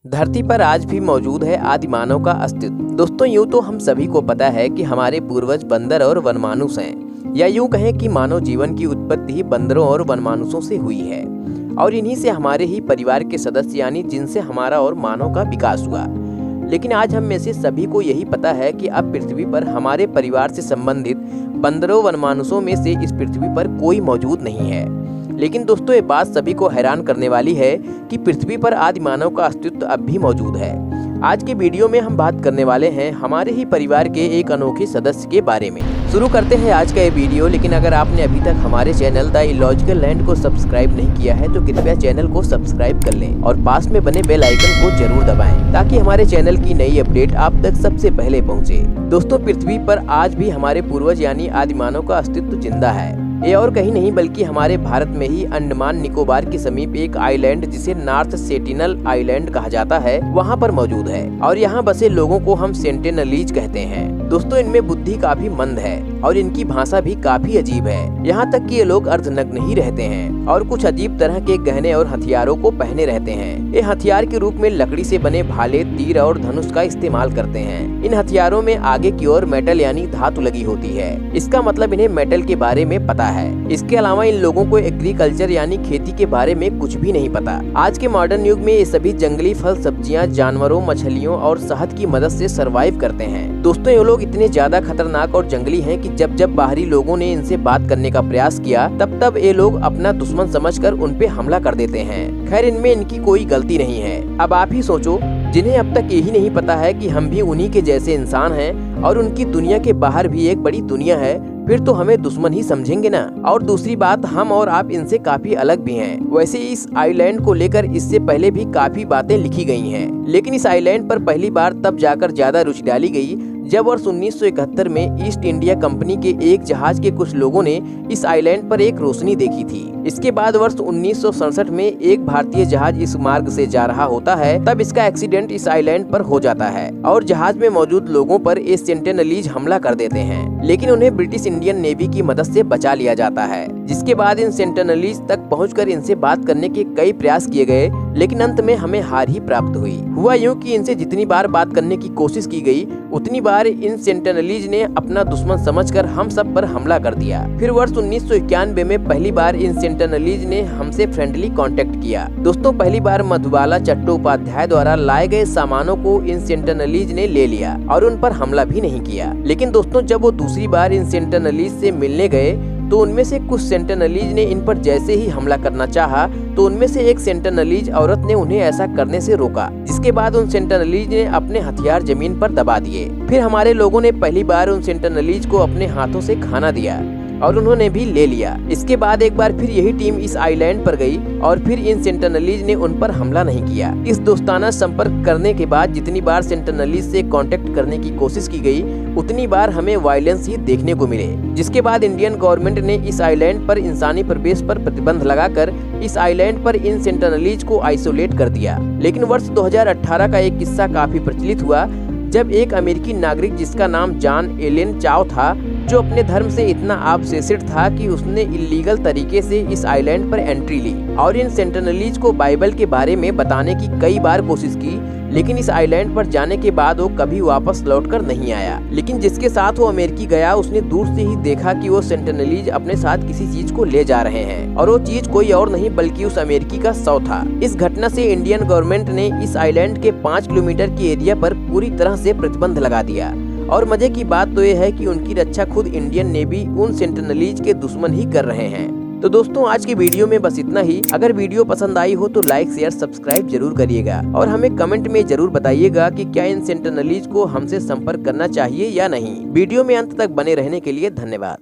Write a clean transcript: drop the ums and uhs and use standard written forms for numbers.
धरती पर आज भी मौजूद है आदि मानव का अस्तित्व। दोस्तों, यूं तो हम सभी को पता है कि हमारे पूर्वज बंदर और वनमानुष हैं, या यूं कहें कि मानव जीवन की उत्पत्ति ही बंदरों और वनमानुषों से हुई है और इन्हीं से हमारे ही परिवार के सदस्य यानी जिनसे हमारा और मानव का विकास हुआ। लेकिन आज हम में से सभी को यही पता है कि अब पृथ्वी पर हमारे परिवार से संबंधित बंदरों वनमानुषों में से इस पृथ्वी पर कोई मौजूद नहीं है। लेकिन दोस्तों, ये बात सभी को हैरान करने वाली है कि पृथ्वी पर आदि मानव का अस्तित्व अब भी मौजूद है। आज के वीडियो में हम बात करने वाले हैं हमारे ही परिवार के एक अनोखे सदस्य के बारे में। शुरू करते हैं आज का ये वीडियो। लेकिन अगर आपने अभी तक हमारे चैनल द इलॉजिकल लैंड को सब्सक्राइब नहीं किया है तो कृपया चैनल को सब्सक्राइब कर लें और पास में बने बेल आइकन को जरूर दबाएं ताकि हमारे चैनल की नई अपडेट आप तक सबसे पहले पहुंचे। दोस्तों, पृथ्वी पर आज भी हमारे पूर्वज यानी आदि मानव का अस्तित्व जिंदा है। ये और कहीं नहीं बल्कि हमारे भारत में ही अंडमान निकोबार के समीप एक आइलैंड जिसे नॉर्थ सेंटिनल आइलैंड कहा जाता है वहाँ पर मौजूद है और यहाँ बसे लोगों को हम सेंटिनलीज कहते हैं। दोस्तों, इनमें बुद्धि काफी मंद है और इनकी भाषा भी काफी अजीब है। यहाँ तक कि ये लोग अर्धनग्न ही रहते हैं और कुछ अजीब तरह के गहने और हथियारों को पहने रहते हैं। ये हथियार के रूप में लकड़ी से बने भाले, तीर और धनुष का इस्तेमाल करते हैं। इन हथियारों में आगे की ओर मेटल यानी धातु लगी होती है। इसका मतलब इन्हें मेटल के बारे में पता है। इसके अलावा इन लोगों को एग्रीकल्चर यानी खेती के बारे में कुछ भी नहीं पता। आज के मॉडर्न युग में ये सभी जंगली फल, सब्जियां, जानवरों, मछलियों और शहद की मदद से सरवाइव करते हैं। दोस्तों, ये लोग इतने ज्यादा खतरनाक और जंगली हैं कि जब जब बाहरी लोगों ने इनसे बात करने का प्रयास किया तब तब ये लोग अपना दुश्मन समझकर उन पे हमला कर देते हैं। खैर, इनमें इनकी कोई गलती नहीं है। अब आप ही सोचो, जिन्हें अब तक यही नहीं पता है कि हम भी उन्हीं के जैसे इंसान हैं और उनकी दुनिया के बाहर भी एक बड़ी दुनिया है, फिर तो हमें दुश्मन ही समझेंगे ना। और दूसरी बात, हम और आप इनसे काफी अलग भी हैं। वैसे इस आइलैंड को लेकर इससे पहले भी काफी बातें लिखी गई हैं, लेकिन इस आइलैंड पर पहली बार तब जाकर ज्यादा रुचि डाली गई जब वर्ष 1971 में ईस्ट इंडिया कंपनी के एक जहाज के कुछ लोगों ने इस आइलैंड पर एक रोशनी देखी थी। इसके बाद वर्ष 1967 में एक भारतीय जहाज इस मार्ग से जा रहा होता है, तब इसका एक्सीडेंट इस आइलैंड पर हो जाता है और जहाज में मौजूद लोगों पर ये सेंटिनलीज हमला कर देते हैं। लेकिन उन्हें ब्रिटिश इंडियन नेवी की मदद से बचा लिया जाता है। जिसके बाद इन सेंटिनलीज तक पहुंचकर इनसे बात करने के कई प्रयास किए गए, लेकिन अंत में हमें हार ही प्राप्त हुई। हुआ यूं कि इनसे जितनी बार बात करने की कोशिश की गई उतनी बार इन सेंटिनलीज ने अपना दुश्मन समझकर हम सब पर हमला कर दिया। फिर वर्ष 1991 में पहली बार इन सेंटिनलीज ने हमसे फ्रेंडली कांटेक्ट किया। दोस्तों, पहली बार मधुबाला चट्टोपाध्याय द्वारा लाए गए सामानों को इन सेंटिनलीज ने ले लिया और उन पर हमला भी नहीं किया। लेकिन दोस्तों, जब वो दूसरी बार इन सेंटिनलीज से मिलने गए तो उनमें से कुछ सेंटिनलीज ने इन पर जैसे ही हमला करना चाहा तो उनमें से एक सेंटिनलीज औरत ने उन्हें ऐसा करने से रोका, जिसके बाद उन सेंटिनलीज ने अपने हथियार जमीन पर दबा दिए। फिर हमारे लोगों ने पहली बार उन सेंटिनलीज को अपने हाथों से खाना दिया और उन्होंने भी ले लिया। इसके बाद एक बार फिर यही टीम इस आइलैंड पर गई और फिर इन सेंटिनलीज ने उन पर हमला नहीं किया। इस दोस्ताना संपर्क करने के बाद जितनी बार सेंटिनलीज से कांटेक्ट करने की कोशिश की गई उतनी बार हमें वायलेंस ही देखने को मिले। जिसके बाद इंडियन गवर्नमेंट ने इस आइलैंड पर इंसानी प्रवेश पर प्रतिबंध लगाकर इस आइलैंड पर इन सेंटिनलीज को आइसोलेट कर दिया। लेकिन वर्ष 2018 का एक किस्सा काफी प्रचलित हुआ जब एक अमेरिकी नागरिक जिसका नाम जॉन एलन चाओ था, जो अपने धर्म से इतना ऑब्सेस्ड था कि उसने इलीगल तरीके से इस आइलैंड पर एंट्री ली और इन सेंटिनलीज को बाइबल के बारे में बताने की कई बार कोशिश की। लेकिन इस आइलैंड पर जाने के बाद वो कभी वापस लौटकर नहीं आया। लेकिन जिसके साथ वो अमेरिकी गया उसने दूर से ही देखा कि वो सेंटिनलीज अपने साथ किसी चीज को ले जा रहे हैं और वो चीज कोई और नहीं बल्कि उस अमेरिकी का शव था। इस घटना से इंडियन गवर्नमेंट ने इस आइलैंड के 5 किलोमीटर की एरिया पर पूरी तरह से प्रतिबंध लगा दिया। और मजे की बात तो ये है कि उनकी रक्षा खुद इंडियन नेवी उन सेंटिनलीज के दुश्मन ही कर रहे हैं। तो दोस्तों, आज की वीडियो में बस इतना ही। अगर वीडियो पसंद आई हो तो लाइक, शेयर, सब्सक्राइब जरूर करिएगा और हमें कमेंट में जरूर बताइएगा कि क्या इन सेंटिनलीज को हमसे संपर्क करना चाहिए या नहीं। वीडियो में अंत तक बने रहने के लिए धन्यवाद।